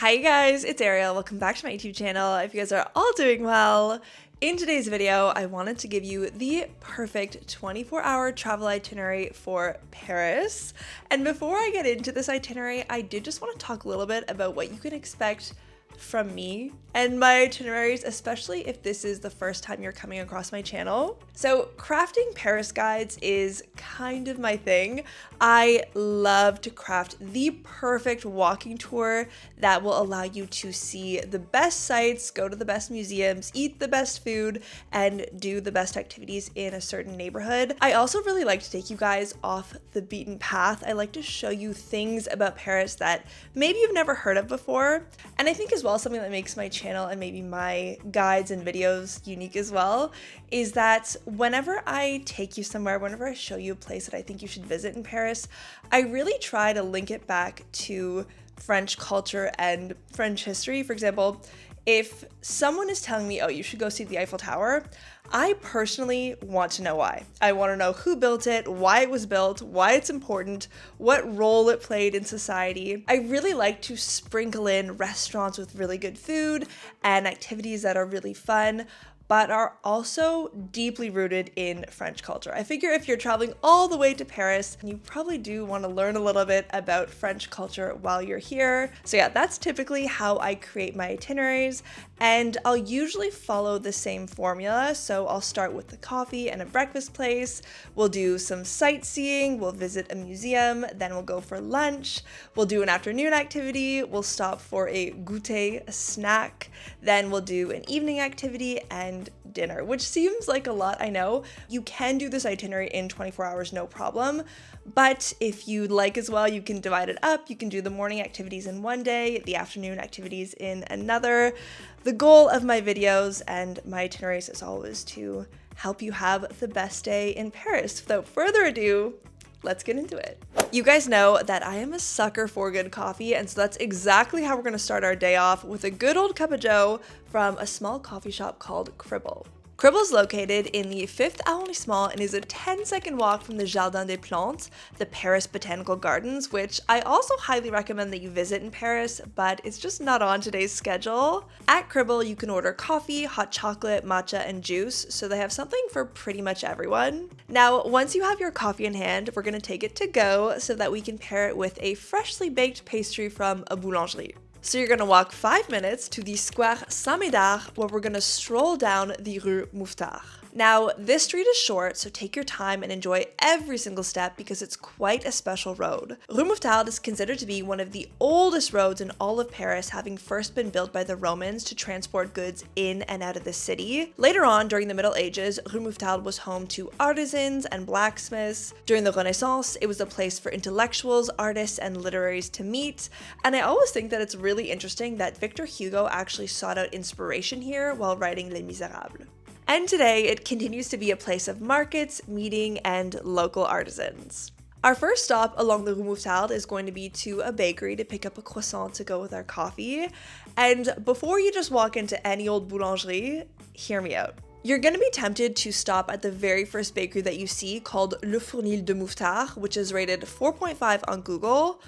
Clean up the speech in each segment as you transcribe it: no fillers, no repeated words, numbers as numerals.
Hi guys, it's Arielle. Welcome back to my YouTube channel. I hope you guys are all doing well. In today's video, I wanted to give you the perfect 24-hour travel itinerary for Paris. And before I get into this itinerary, I did just want to talk a little bit about what you can expect from me and my itineraries, especially if this is the first time you're coming across my channel. So crafting Paris guides is kind of my thing. I love to craft the perfect walking tour that will allow you to see the best sites, go to the best museums, eat the best food, and do the best activities in a certain neighborhood. I also really like to take you guys off the beaten path. I like to show you things about Paris that maybe you've never heard of before. And I think as well, something that makes my channel and maybe my guides and videos unique as well is that whenever I take you somewhere, whenever I show you a place that I think you should visit in Paris, I really try to link it back to French culture and French history. For example, if someone is telling me, oh, you should go see the Eiffel Tower, I personally want to know why. I want to know who built it, why it was built, why it's important, what role it played in society. I really like to sprinkle in restaurants with really good food and activities that are really fun, but are also deeply rooted in French culture. I figure if you're traveling all the way to Paris, you probably do want to learn a little bit about French culture while you're here. So yeah, that's typically how I create my itineraries, and I'll usually follow the same formula. So I'll start with the coffee and a breakfast place. We'll do some sightseeing, we'll visit a museum, then we'll go for lunch, we'll do an afternoon activity, we'll stop for a goûter, a snack, then we'll do an evening activity and dinner, which seems like a lot, I know. You can do this itinerary in 24 hours, no problem. But if you'd like as well, you can divide it up. You can do the morning activities in one day, the afternoon activities in another. The goal of my videos and my itineraries is always to help you have the best day in Paris. Without further ado, let's get into it. You guys know that I am a sucker for good coffee, and so that's exactly how we're gonna start our day off, with a good old cup of joe from a small coffee shop called Crible. Crible is located in the 5th arrondissement and is a 10-second walk from the Jardin des Plantes, the Paris Botanical Gardens, which I also highly recommend that you visit in Paris, but it's just not on today's schedule. At Crible, you can order coffee, hot chocolate, matcha, and juice, so they have something for pretty much everyone. Now, once you have your coffee in hand, we're gonna take it to go so that we can pair it with a freshly baked pastry from a boulangerie. So you're gonna walk 5 minutes to the Square Saint-Médard, where we're gonna stroll down the Rue Mouffetard. Now, this street is short, so take your time and enjoy every single step because it's quite a special road. Rue Mouffetard is considered to be one of the oldest roads in all of Paris, having first been built by the Romans to transport goods in and out of the city. Later on, during the Middle Ages, Rue Mouffetard was home to artisans and blacksmiths. During the Renaissance, it was a place for intellectuals, artists, and literaries to meet. And I always think that it's really interesting that Victor Hugo actually sought out inspiration here while writing Les Miserables. And today, it continues to be a place of markets, meeting, and local artisans. Our first stop along the Rue Mouffetard is going to be to a bakery to pick up a croissant to go with our coffee. And before you just walk into any old boulangerie, hear me out. You're going to be tempted to stop at the very first bakery that you see, called Le Fournil de Mouffetard, which is rated 4.5 on Google.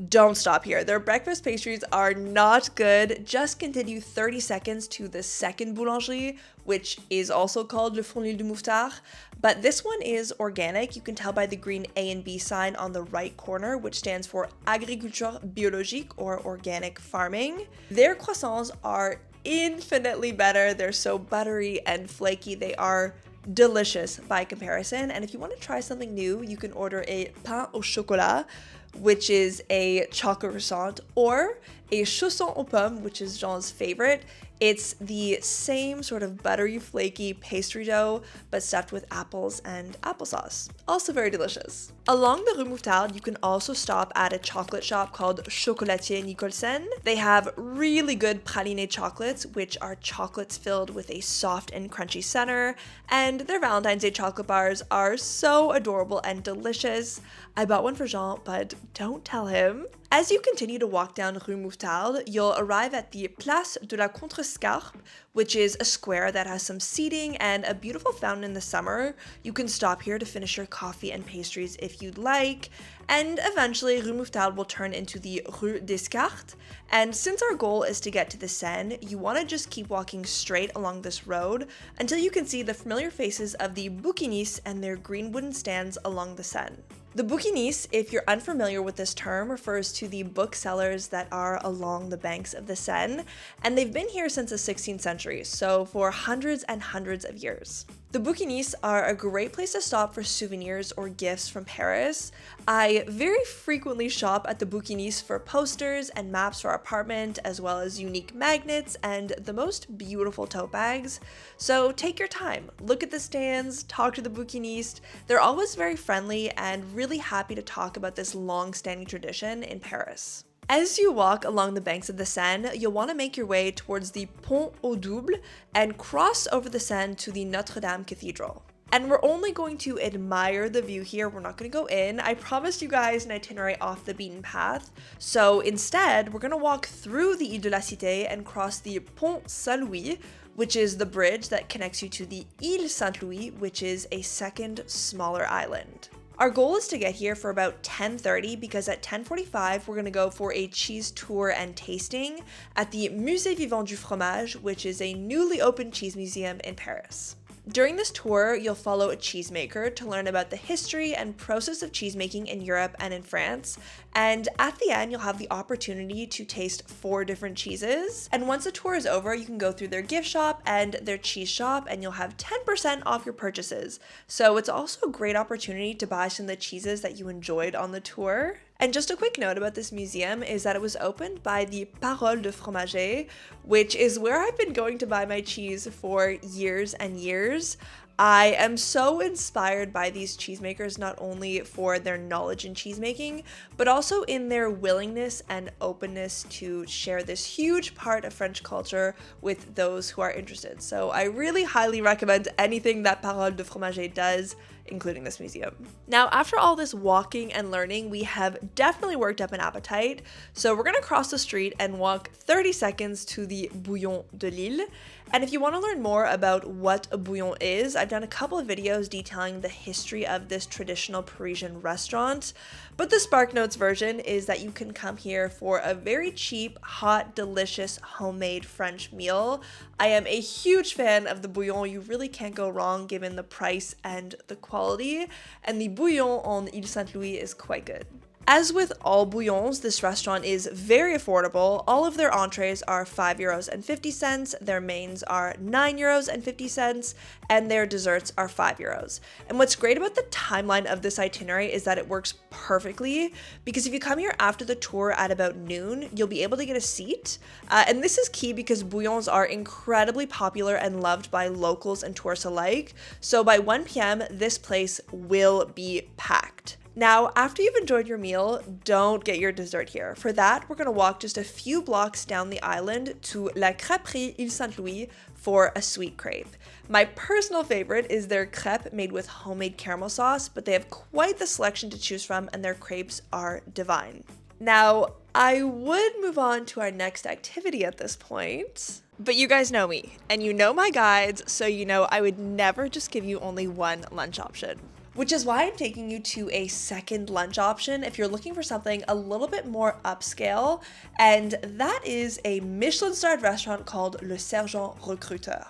Don't stop here. Their breakfast pastries are not good. Just continue 30 seconds to the second boulangerie, which is also called Le Fournil de Mouffetard, but this one is organic. You can tell by the green A and B sign on the right corner, which stands for Agriculture Biologique, or organic farming. Their croissants are infinitely better. They're so buttery and flaky. They are delicious by comparison. And if you want to try something new, you can order a pain au chocolat, which is a chocolate croissant, or a chausson aux pommes, which is Jean's favorite. It's the same sort of buttery, flaky pastry dough, but stuffed with apples and applesauce. Also very delicious. Along the Rue Mouffetard, you can also stop at a chocolate shop called Chocolatier Nicholson. They have really good praline chocolates, which are chocolates filled with a soft and crunchy center, and their Valentine's Day chocolate bars are so adorable and delicious. I bought one for Jean, but don't tell him. As you continue to walk down Rue Mouffetard, you'll arrive at the Place de la Contrescarpe, which is a square that has some seating and a beautiful fountain in the summer. You can stop here to finish your coffee and pastries if you'd like. And eventually, Rue Mouffetard will turn into the Rue Descartes. And since our goal is to get to the Seine, you want to just keep walking straight along this road until you can see the familiar faces of the Bouquinistes and their green wooden stands along the Seine. The Bouquinistes, if you're unfamiliar with this term, refers to the booksellers that are along the banks of the Seine, and they've been here since the 16th century, so for hundreds and hundreds of years. The Bouquinistes are a great place to stop for souvenirs or gifts from Paris. I very frequently shop at the Bouquinistes for posters and maps for our apartment, as well as unique magnets and the most beautiful tote bags. So take your time, look at the stands, talk to the Bouquinistes. They're always very friendly and really happy to talk about this long-standing tradition in Paris. As you walk along the banks of the Seine, you'll want to make your way towards the Pont au Double and cross over the Seine to the Notre Dame Cathedral. And we're only going to admire the view here, we're not going to go in. I promised you guys an itinerary off the beaten path, so instead we're going to walk through the Ile de la Cité and cross the Pont Saint-Louis, which is the bridge that connects you to the Ile Saint-Louis, which is a second smaller island. Our goal is to get here for about 10:30 because at 10:45 we're going to go for a cheese tour and tasting at the Musée Vivant du fromage, which is a newly opened cheese museum in Paris. During this tour, you'll follow a cheesemaker to learn about the history and process of cheesemaking in Europe and in France. And at the end, you'll have the opportunity to taste 4 different cheeses. And once the tour is over, you can go through their gift shop and their cheese shop, and you'll have 10% off your purchases. So it's also a great opportunity to buy some of the cheeses that you enjoyed on the tour. And just a quick note about this museum is that it was opened by the Fournil de Mouffetard, which is where I've been going to buy my cheese for years and years. I am so inspired by these cheesemakers, not only for their knowledge in cheesemaking, but also in their willingness and openness to share this huge part of French culture with those who are interested. So I really highly recommend anything that Fournil de Mouffetard does, including this museum. Now, after all this walking and learning, we have definitely worked up an appetite. So we're gonna cross the street and walk 30 seconds to the Bouillon de Lille. And if you want to learn more about what a bouillon is, I've done a couple of videos detailing the history of this traditional Parisian restaurant. But the Spark Notes version is that you can come here for a very cheap, hot, delicious, homemade French meal. I am a huge fan of the bouillon. You really can't go wrong given the price and the quality. And the bouillon on Ile Saint-Louis is quite good. As with all bouillons, this restaurant is very affordable. All of their entrees are €5.50, their mains are €9.50, and their desserts are €5. And what's great about the timeline of this itinerary is that it works perfectly, because if you come here after the tour at about noon, you'll be able to get a seat. And this is key because bouillons are incredibly popular and loved by locals and tourists alike. So by 1 p.m., this place will be packed. Now, after you've enjoyed your meal, don't get your dessert here. For that, we're going to walk just a few blocks down the island to La Crêperie Ile Saint-Louis for a sweet crepe. My personal favorite is their crepe made with homemade caramel sauce, but they have quite the selection to choose from and their crepes are divine. Now, I would move on to our next activity at this point, but you guys know me and you know my guides, so you know I would never just give you only one lunch option. Which is why I'm taking you to a second lunch option if you're looking for something a little bit more upscale, and that is a Michelin-starred restaurant called Le Sergent Recruteur.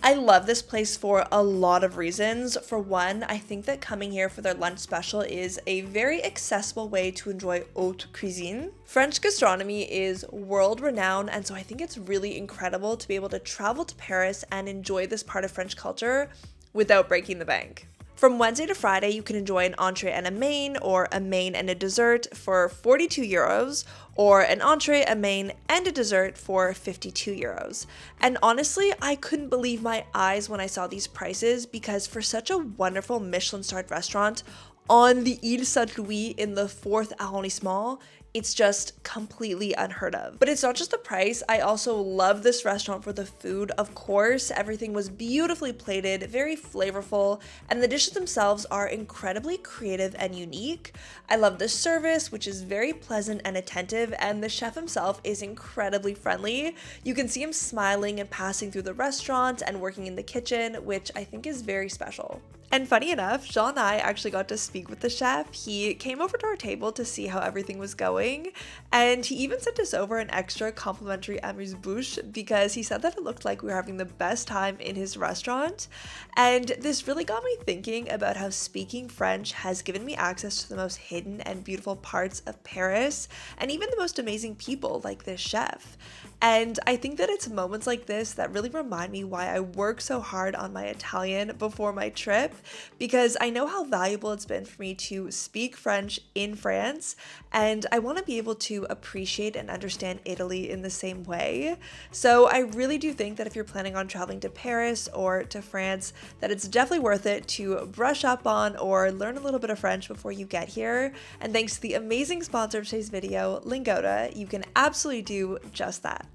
I love this place for a lot of reasons. For one, I think that coming here for their lunch special is a very accessible way to enjoy haute cuisine. French gastronomy is world-renowned, and so I think it's really incredible to be able to travel to Paris and enjoy this part of French culture without breaking the bank. From Wednesday to Friday, you can enjoy an entree and a main, or a main and a dessert for €42, or an entree, a main, and a dessert for €52. And honestly, I couldn't believe my eyes when I saw these prices, because for such a wonderful Michelin-starred restaurant on the Ile Saint-Louis in the 4th arrondissement, it's just completely unheard of. But it's not just the price, I also love this restaurant for the food. Of course, everything was beautifully plated, very flavorful, and the dishes themselves are incredibly creative and unique. I love the service, which is very pleasant and attentive, and the chef himself is incredibly friendly. You can see him smiling and passing through the restaurant and working in the kitchen, which I think is very special. And funny enough, Jean and I actually got to speak with the chef. He came over to our table to see how everything was going, and he even sent us over an extra complimentary amuse-bouche because he said that it looked like we were having the best time in his restaurant. And this really got me thinking about how speaking French has given me access to the most hidden and beautiful parts of Paris, and even the most amazing people like this chef. And I think that it's moments like this that really remind me why I work so hard on my Italian before my trip, because I know how valuable it's been for me to speak French in France, and I want to be able to appreciate and understand Italy in the same way. So I really do think that if you're planning on traveling to Paris or to France, that it's definitely worth it to brush up on or learn a little bit of French before you get here. And thanks to the amazing sponsor of today's video, Lingoda, you can absolutely do just that.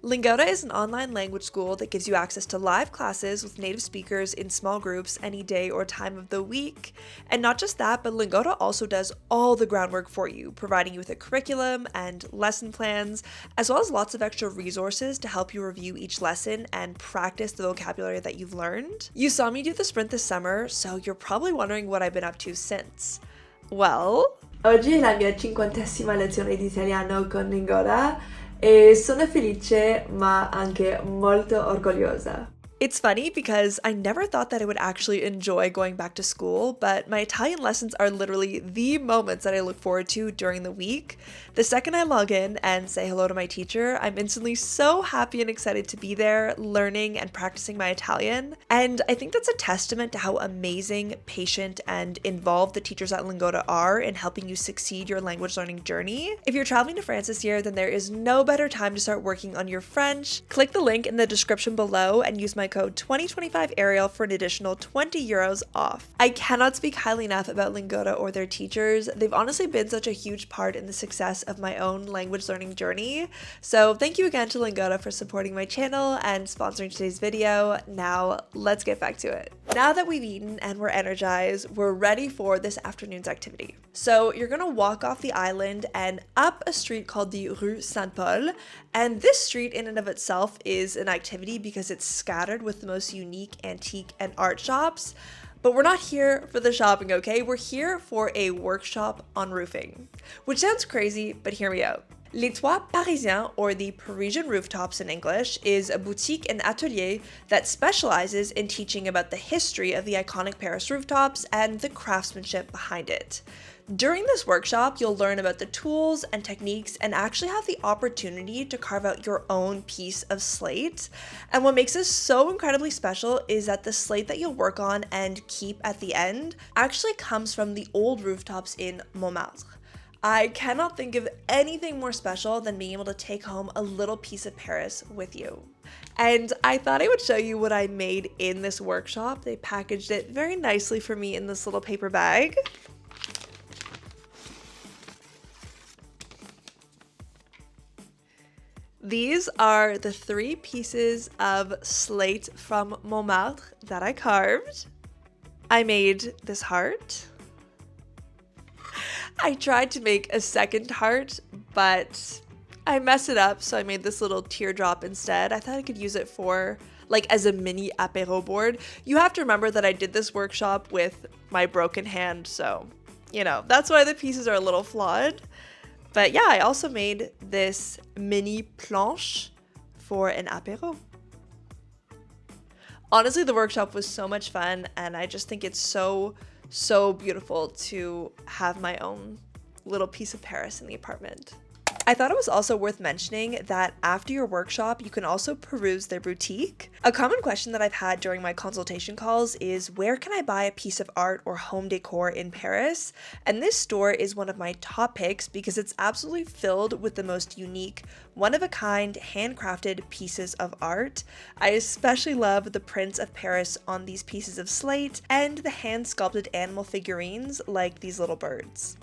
Lingoda is an online language school that gives you access to live classes with native speakers in small groups any day or time of the week. And not just that, but Lingoda also does all the groundwork for you, providing you with a curriculum and lesson plans, as well as lots of extra resources to help you review each lesson and practice the vocabulary that you've learned. You saw me do the sprint this summer, so you're probably wondering what I've been up to since. Well, oggi è la mia 50ª lezione di italiano con Lingoda. E sono felice ma anche molto orgogliosa. It's funny because I never thought that I would actually enjoy going back to school, but my Italian lessons are literally the moments that I look forward to during the week. The second I log in and say hello to my teacher, I'm instantly so happy and excited to be there, learning and practicing my Italian. And I think that's a testament to how amazing, patient, and involved the teachers at Lingoda are in helping you succeed your language learning journey. If you're traveling to France this year, then there is no better time to start working on your French. Click the link in the description below and use my code 2025 Arielle for an additional 20 euros off. I cannot speak highly enough about Lingoda or their teachers. They've honestly been such a huge part in the success of my own language learning journey. So thank you again to Lingoda for supporting my channel and sponsoring today's video. Now let's get back to it. Now that we've eaten and we're energized, we're ready for this afternoon's activity. So you're gonna walk off the island and up a street called the Rue Saint-Paul. And this street in and of itself is an activity because it's scattered with the most unique antique and art shops. But we're not here for the shopping, okay? We're here for a workshop on roofing, which sounds crazy, but hear me out. Les Toits Parisiens, or the Parisian rooftops in English, is a boutique and atelier that specializes in teaching about the history of the iconic Paris rooftops and the craftsmanship behind it. During this workshop, you'll learn about the tools and techniques and actually have the opportunity to carve out your own piece of slate. And what makes this so incredibly special is that the slate that you'll work on and keep at the end actually comes from the old rooftops in Montmartre. I cannot think of anything more special than being able to take home a little piece of Paris with you. And I thought I would show you what I made in this workshop. They packaged it very nicely for me in this little paper bag. These are the 3 pieces of slate from Montmartre that I carved. I made this heart. I tried to make a second heart, but I messed it up, so I made this little teardrop instead. I thought I could use it for, like, as a mini apéro board. You have to remember that I did this workshop with my broken hand, so, you know, that's why the pieces are a little flawed. But yeah, I also made this mini planche for an apéro. Honestly, the workshop was so much fun, and I just think it's so beautiful to have my own little piece of Paris in the apartment. I thought it was also worth mentioning that after your workshop, you can also peruse their boutique. A common question that I've had during my consultation calls is, where can I buy a piece of art or home decor in Paris? And this store is one of my top picks because it's absolutely filled with the most unique, one-of-a-kind, handcrafted pieces of art. I especially love the prints of Paris on these pieces of slate and the hand-sculpted animal figurines like these little birds.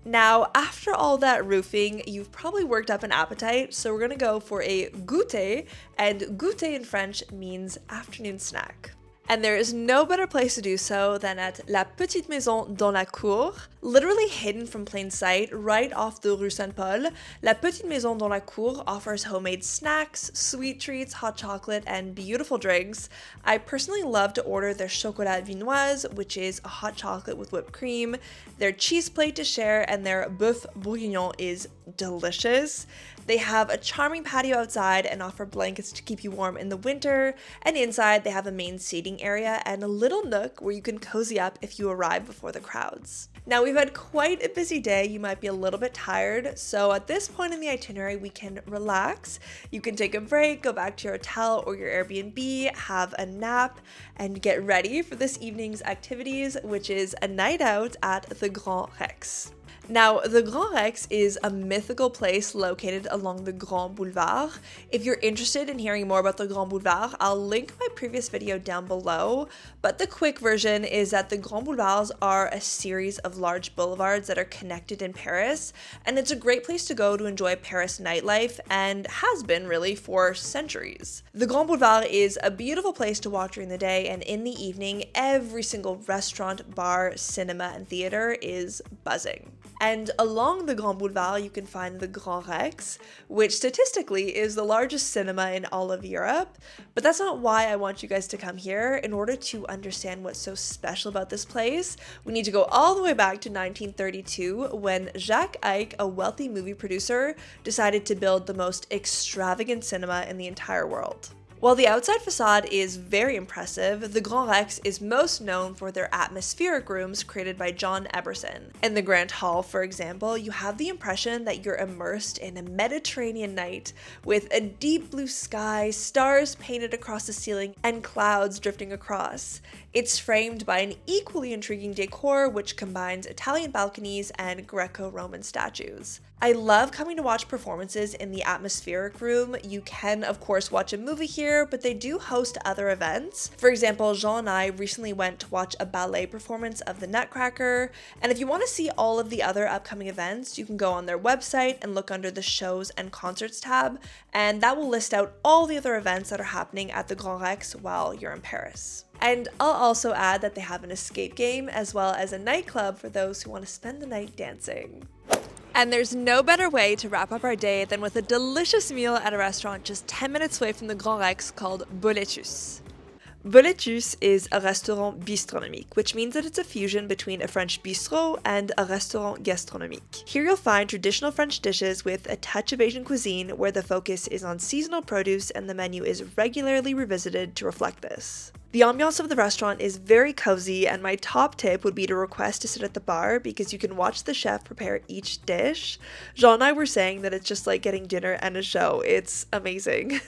Now, after all that roofing, you've probably worked up an appetite, so we're gonna go for a goûter, and goûter in French means afternoon snack. And there is no better place to do so than at La Petite Maison dans la Cour, Literally hidden from plain sight, right off the Rue Saint-Paul, La Petite Maison dans la Cour offers homemade snacks, sweet treats, hot chocolate, and beautiful drinks. I personally love to order their chocolat vinoise, which is a hot chocolate with whipped cream, their cheese plate to share, and their bœuf bourguignon is delicious. They have a charming patio outside and offer blankets to keep you warm in the winter, and inside they have a main seating area and a little nook where you can cozy up if you arrive before the crowds. Now, we've had quite a busy day. You might be a little bit tired, so at this point in the itinerary we can relax. You can take a break, go back to your hotel or your Airbnb, have a nap, and get ready for this evening's activities, which is a night out at the Grand Rex. Now, the Grand Rex is a mythical place located along the Grand Boulevard. If you're interested in hearing more about the Grand Boulevard, I'll link my previous video down below, but the quick version is that the Grand Boulevards are a series of large boulevards that are connected in Paris, and it's a great place to go to enjoy Paris nightlife, and has been really for centuries. The Grand Boulevard is a beautiful place to walk during the day, and in the evening, every single restaurant, bar, cinema, and theater is buzzing. And along the Grand Boulevard, you can find the Grand Rex, which statistically is the largest cinema in all of Europe. But that's not why I want you guys to come here. In order to understand what's so special about this place, we need to go all the way back to 1932 when Jacques Ike, a wealthy movie producer, decided to build the most extravagant cinema in the entire world. While the outside facade is very impressive, the Grand Rex is most known for their atmospheric rooms created by John Eberson. In the Grand Hall, for example, you have the impression that you're immersed in a Mediterranean night with a deep blue sky, stars painted across the ceiling, and clouds drifting across. It's framed by an equally intriguing decor which combines Italian balconies and Greco-Roman statues. I love coming to watch performances in the atmospheric room. You can, of course, watch a movie here, but they do host other events. For example, Jean and I recently went to watch a ballet performance of The Nutcracker, and if you want to see all of the other upcoming events, you can go on their website and look under the shows and concerts tab, and that will list out all the other events that are happening at the Grand Rex while you're in Paris. And I'll also add that they have an escape game as well as a nightclub for those who want to spend the night dancing. And there's no better way to wrap up our day than with a delicious meal at a restaurant just 10 minutes away from the Grand Rex called Boletus. Boletus is a restaurant bistronomique, which means that it's a fusion between a French bistrot and a restaurant gastronomique. Here you'll find traditional French dishes with a touch of Asian cuisine where the focus is on seasonal produce and the menu is regularly revisited to reflect this. The ambiance of the restaurant is very cozy, and my top tip would be to request to sit at the bar because you can watch the chef prepare each dish. Jean and I were saying that it's just like getting dinner and a show. It's amazing.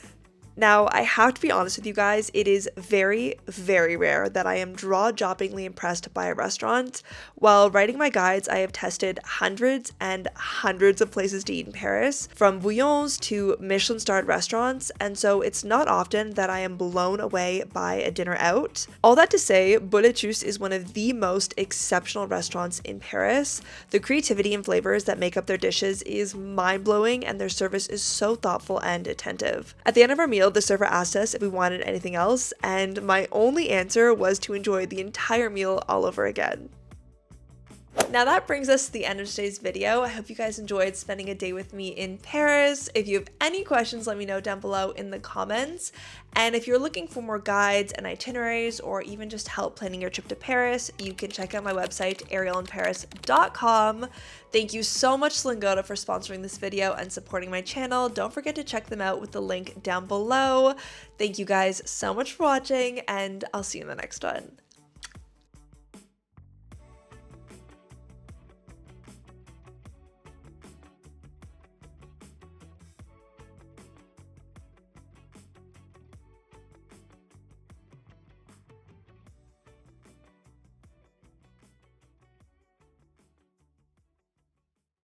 Now, I have to be honest with you guys, it is very, very rare that I am jaw-droppingly impressed by a restaurant. While writing my guides, I have tested hundreds and hundreds of places to eat in Paris, from Bouillons to Michelin-starred restaurants, and so it's not often that I am blown away by a dinner out. All that to say, Boletus is one of the most exceptional restaurants in Paris. The creativity and flavors that make up their dishes is mind-blowing, and their service is so thoughtful and attentive. At the end of our meal, the server asked us if we wanted anything else, and my only answer was to enjoy the entire meal all over again. Now that brings us to the end of today's video. I hope you guys enjoyed spending a day with me in Paris. If you have any questions, let me know down below in the comments. And if you're looking for more guides and itineraries, or even just help planning your trip to Paris, you can check out my website, arielleinparis.com. Thank you so much to Lingoda for sponsoring this video and supporting my channel. Don't forget to check them out with the link down below. Thank you guys so much for watching, and I'll see you in the next one.